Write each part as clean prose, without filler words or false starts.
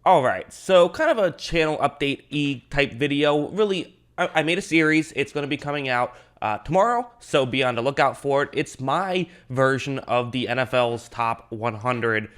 All right, so kind of a channel update-y type video. Really, I made a series. It's going to be coming out tomorrow, so be on the lookout for it. It's my version of the NFL's top 100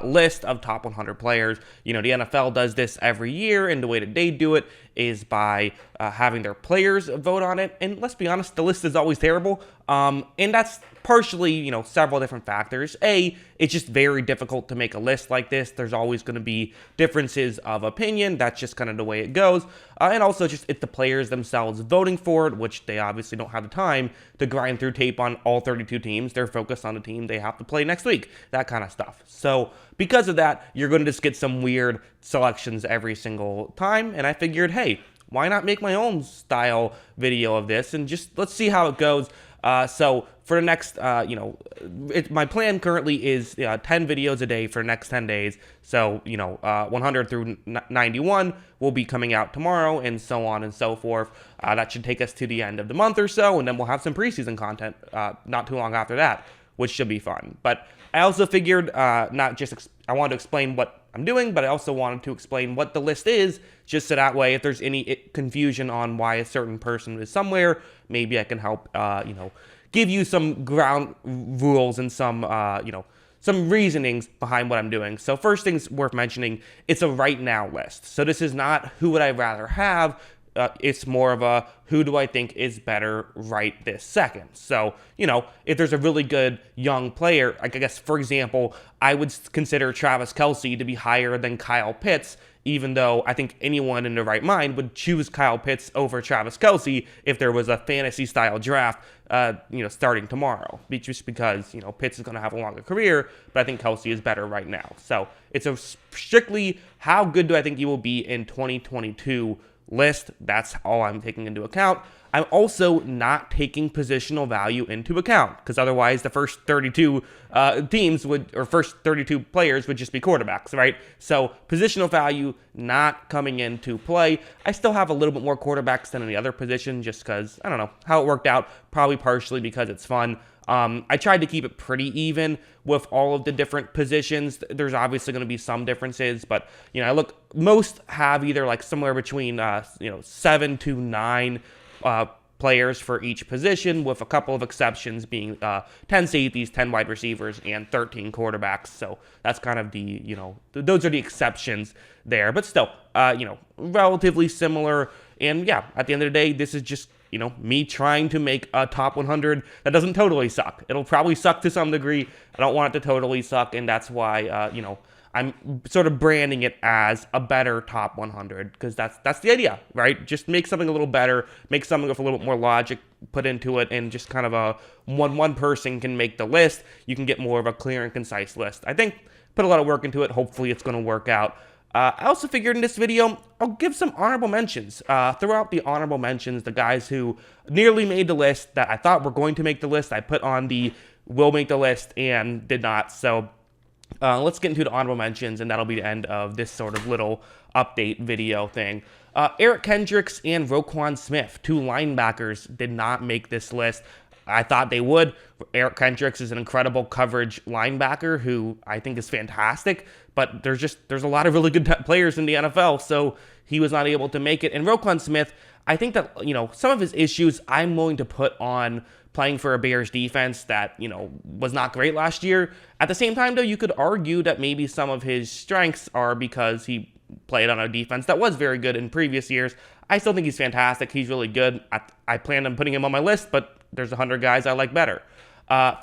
list of top 100 players. You know, the NFL does this every year, and the way that they do it is by having their players vote on it. And let's be honest, the list is always terrible. And that's partially, several different factors. It's just very difficult to make a list like this. There's always going to be differences of opinion. That's just kind of the way it goes. And also just it's the players themselves voting for it, which they obviously don't have the time to grind through tape on all 32 teams. They're focused on the team they have to play next week, that kind of stuff. So because of that, you're going to just get some weird selections every single time. And I figured, hey, why not make my own style video of this and just let's see how it goes. So for the next, my plan currently is 10 videos a day for the next 10 days. So, 100 through 91 will be coming out tomorrow and so on and so forth. That should take us to the end of the month or so, and then we'll have some preseason content not too long after that, which should be fun. But I also figured I wanted to explain what I'm doing, but I also wanted to explain what the list is, just so that way if there's any confusion on why a certain person is somewhere, maybe I can help, give you some ground rules and some reasonings behind what I'm doing. So first things worth mentioning, it's a right now list. So this is not who would I rather have. It's more of a who do I think is better right this second. So, if there's a really good young player, I guess, for example, I would consider Travis Kelce to be higher than Kyle Pitts, even though I think anyone in their right mind would choose Kyle Pitts over Travis Kelce if there was a fantasy-style draft, starting tomorrow. Just because, Pitts is going to have a longer career, but I think Kelce is better right now. So it's a strictly how good do I think he will be in 2022 list. That's all I'm taking into account. I'm also not taking positional value into account because otherwise the first 32 first 32 players would just be quarterbacks, right? So positional value not coming into play. I still have a little bit more quarterbacks than any other position just because, I don't know, how it worked out, probably partially because it's fun. I tried to keep it pretty even with all of the different positions. There's obviously going to be some differences, but, most have either like somewhere between, 7 to 9 players for each position, with a couple of exceptions being 10 safeties, 10 wide receivers, and 13 quarterbacks. So that's kind of those are the exceptions there. But still, relatively similar. And yeah, at the end of the day, this is just me trying to make a top 100 that doesn't totally suck. It'll probably suck to some degree. I don't want it to totally suck, and that's why, I'm sort of branding it as a better top 100, because that's the idea, right? Just make something a little better, make something with a little bit more logic put into it, and just kind of one person can make the list. You can get more of a clear and concise list. I think put a lot of work into it. Hopefully it's going to work out. I also figured in this video, I'll give some honorable mentions. Throughout the honorable mentions, the guys who nearly made the list that I thought were going to make the list, I put on the will make the list and did not. So let's get into the honorable mentions, and that'll be the end of this sort of little update video thing. Eric Kendricks and Roquan Smith, two linebackers, did not make this list. I thought they would. Eric Kendricks is an incredible coverage linebacker who I think is fantastic, but there's a lot of really good players in the NFL, so he was not able to make it. And Roquan Smith, I think that, some of his issues I'm willing to put on playing for a Bears defense that, was not great last year. At the same time, though, you could argue that maybe some of his strengths are because he played on a defense that was very good in previous years. I still think he's fantastic. He's really good. I plan on putting him on my list, but there's 100 guys I like better.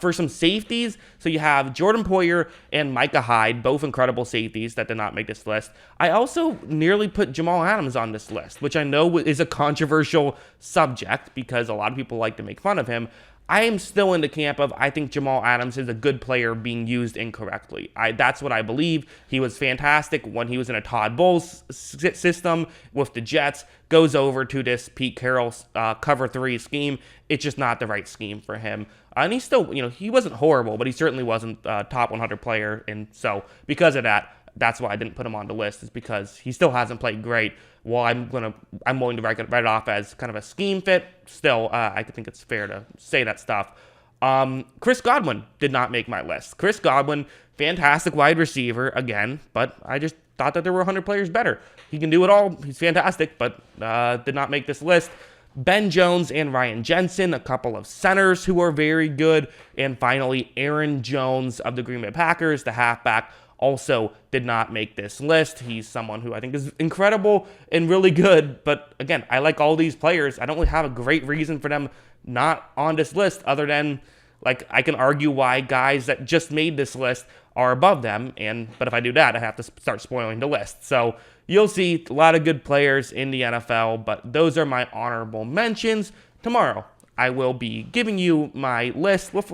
For some safeties, so you have Jordan Poyer and Micah Hyde, both incredible safeties that did not make this list. I also nearly put Jamal Adams on this list, which I know is a controversial subject because a lot of people like to make fun of him. I am still in the camp of I think Jamal Adams is a good player being used incorrectly. That's what I believe. He was fantastic when he was in a Todd Bowles system with the Jets, goes over to this Pete Carroll cover 3 scheme. It's just not the right scheme for him. And he's still, he wasn't horrible, but he certainly wasn't a top 100 player. And so because of that, that's why I didn't put him on the list, is because he still hasn't played great. Well, I'm willing to write it off as kind of a scheme fit. Still, I think it's fair to say that stuff. Chris Godwin did not make my list. Chris Godwin, fantastic wide receiver again, but I just thought that there were 100 players better. He can do it all. He's fantastic, but did not make this list. Ben Jones and Ryan Jensen, a couple of centers who are very good. And finally, Aaron Jones of the Green Bay Packers, the halfback, also did not make this list. He's someone who I think is incredible and really good. But again, I like all these players. I don't really have a great reason for them not on this list other than, like, I can argue why guys that just made this list are above them. But if I do that, I have to start spoiling the list. So you'll see a lot of good players in the NFL, but those are my honorable mentions. Tomorrow, I will be giving you my list with,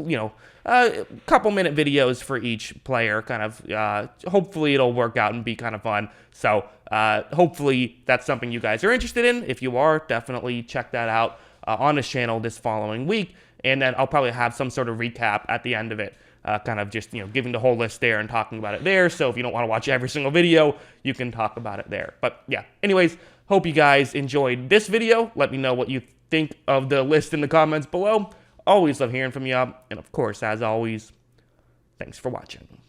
a couple minute videos for each player, kind of, hopefully it'll work out and be kind of fun. So hopefully that's something you guys are interested in. If you are, definitely check that out on this channel this following week. And then I'll probably have some sort of recap at the end of it, kind of just, giving the whole list there and talking about it there. So if you don't want to watch every single video, you can talk about it there. But yeah, anyways, hope you guys enjoyed this video. Let me know what you think of the list in the comments below. Always love hearing from you. And of course, as always, thanks for watching.